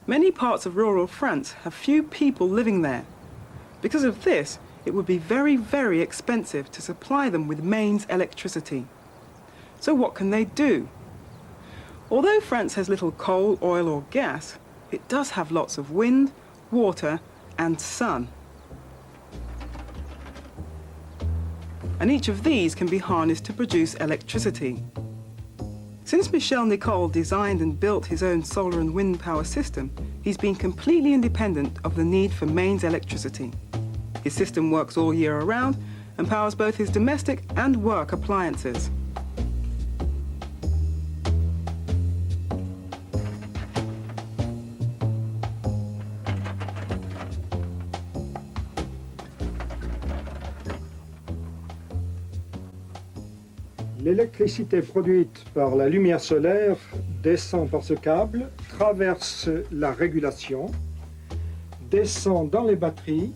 Many parts of rural France have few people living there. Because of this, it would be very, very expensive to supply them with mains electricity. So what can they do? Although France has little coal, oil or gas, it does have lots of wind, water and sun. And each of these can be harnessed to produce electricity. Since Michel Nicole designed and built his own solar and wind power system, he's been completely independent of the need for mains electricity. His system works all year around and powers both his domestic and work appliances. L'électricité produite par la lumière solaire descend par ce câble, traverse la régulation, descend dans les batteries,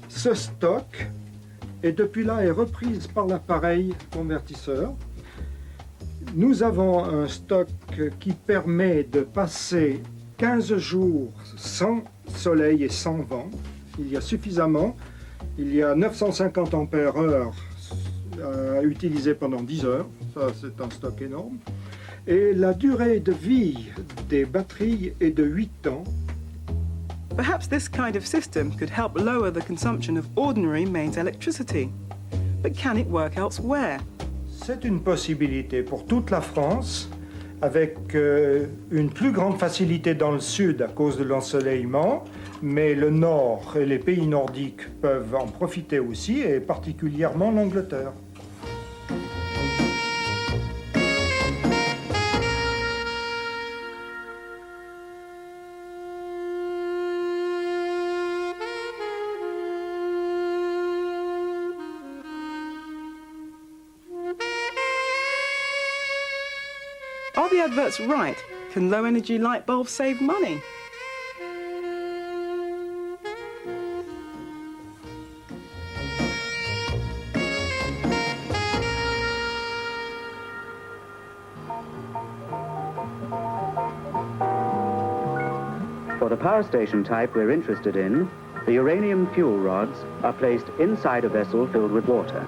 se stocke et depuis là est reprise par l'appareil convertisseur. Nous avons un stock qui permet de passer 15 jours sans soleil et sans vent. Il y a suffisamment, il y a 950 ampères-heure à utiliser pendant 10 heures, ça c'est un stock énorme. Et la durée de vie des batteries est de 8 ans. Perhaps this kind of system could help lower the consumption of ordinary mains electricity. But can it work elsewhere? C'est une possibilité pour toute la France, avec une plus grande facilité dans le sud à cause de l'ensoleillement, mais le nord et les pays nordiques peuvent en profiter aussi, et particulièrement l'Angleterre. Are the adverts right? Can low-energy light bulbs save money? For the power station type we're interested in, the uranium fuel rods are placed inside a vessel filled with water.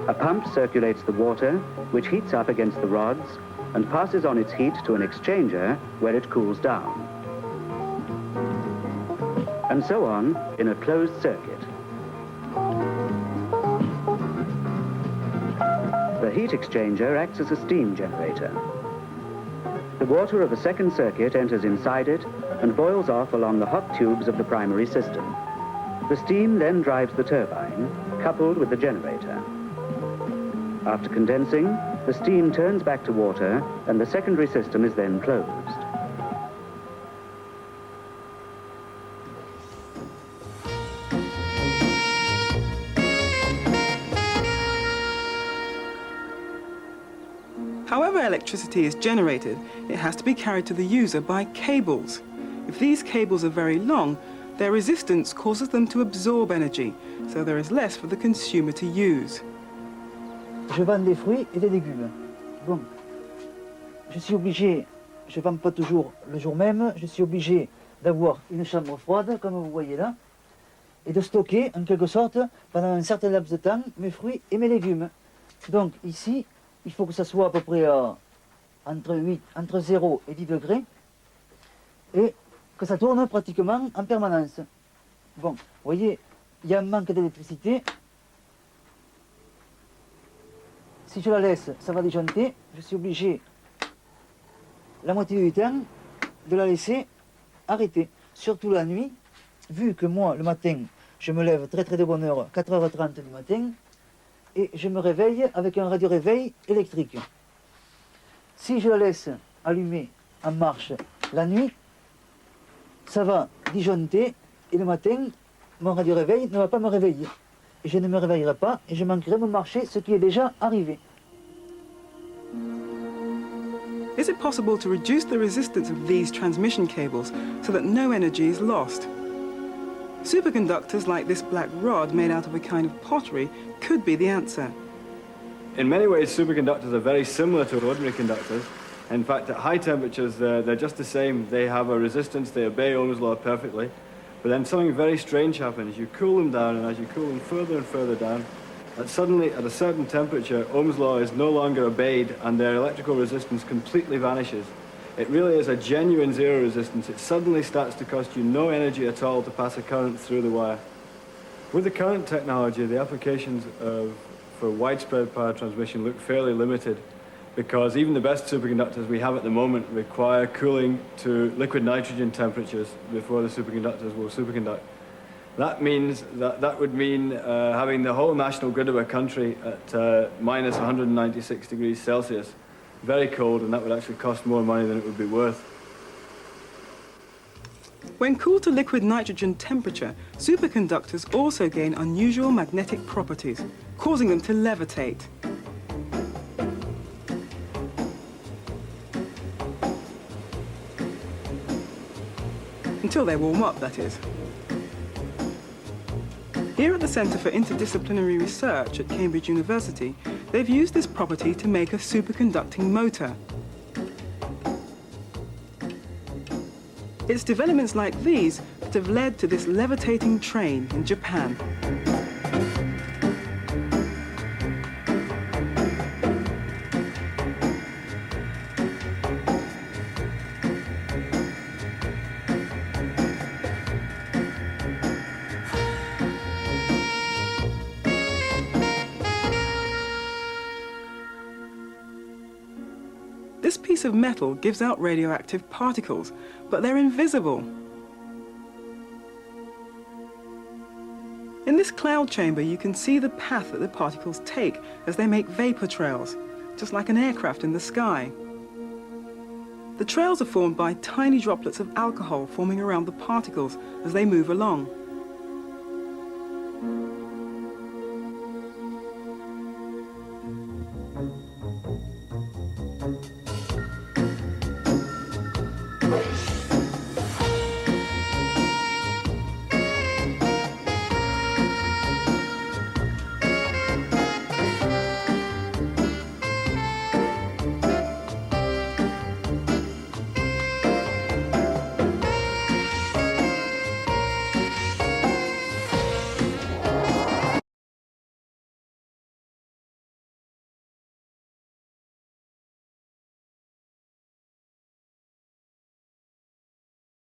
A pump circulates the water, which heats up against the rods and passes on its heat to an exchanger where it cools down. And so on in a closed circuit. The heat exchanger acts as a steam generator. The water of the second circuit enters inside it and boils off along the hot tubes of the primary system. The steam then drives the turbine, coupled with the generator. After condensing, the steam turns back to water and the secondary system is then closed. However electricity is generated, it has to be carried to the user by cables. If these cables are very long, their resistance causes them to absorb energy, so there is less for the consumer to use. Je vends des fruits et des légumes. Bon, je suis obligé, je ne vends pas toujours le jour même, je suis obligé d'avoir une chambre froide, comme vous voyez là, et de stocker, en quelque sorte, pendant un certain laps de temps, mes fruits et mes légumes. Donc ici, il faut que ça soit à peu près entre 0 et 10 degrés, et que ça tourne pratiquement en permanence. Bon, vous voyez, il y a un manque d'électricité. Si je la laisse, ça va disjoncter. Je suis obligé, la moitié du temps, de la laisser arrêter. Surtout la nuit, vu que moi, le matin, je me lève très de bonne heure, 4h30 du matin, et je me réveille avec un radio-réveil électrique. Si je la laisse allumée en marche la nuit, ça va disjoncter, et le matin, mon radio-réveil ne va pas me réveiller. et je ne me réveillerai pas et je manquerai mon marché, ce qui est déjà arrivé. Is it possible to reduce the resistance of these transmission cables so that no energy is lost? Superconductors like this black rod made out of a kind of pottery could be the answer. In many ways, superconductors are very similar to ordinary conductors. In fact, at high temperatures, they're just the same. They have a resistance, they obey Ohm's law perfectly. But then something very strange happens. You cool them down, and as you cool them further and further down, suddenly, at a certain temperature, Ohm's law is no longer obeyed, and their electrical resistance completely vanishes. It really is a genuine zero resistance. It suddenly starts to cost you no energy at all to pass a current through the wire. With the current technology, the applications for widespread power transmission look fairly limited, because even the best superconductors we have at the moment require cooling to liquid nitrogen temperatures before the superconductors will superconduct. That means that would mean having the whole national grid of a country at minus 196 degrees Celsius, very cold, and that would actually cost more money than it would be worth. When cooled to liquid nitrogen temperature, superconductors also gain unusual magnetic properties, causing them to levitate. Until they warm up, that is. Here at the Centre for Interdisciplinary Research at Cambridge University, they've used this property to make a superconducting motor. It's developments like these that have led to this levitating train in Japan. This piece of metal gives out radioactive particles, but they're invisible. In this cloud chamber, you can see the path that the particles take as they make vapor trails, just like an aircraft in the sky. The trails are formed by tiny droplets of alcohol forming around the particles as they move along.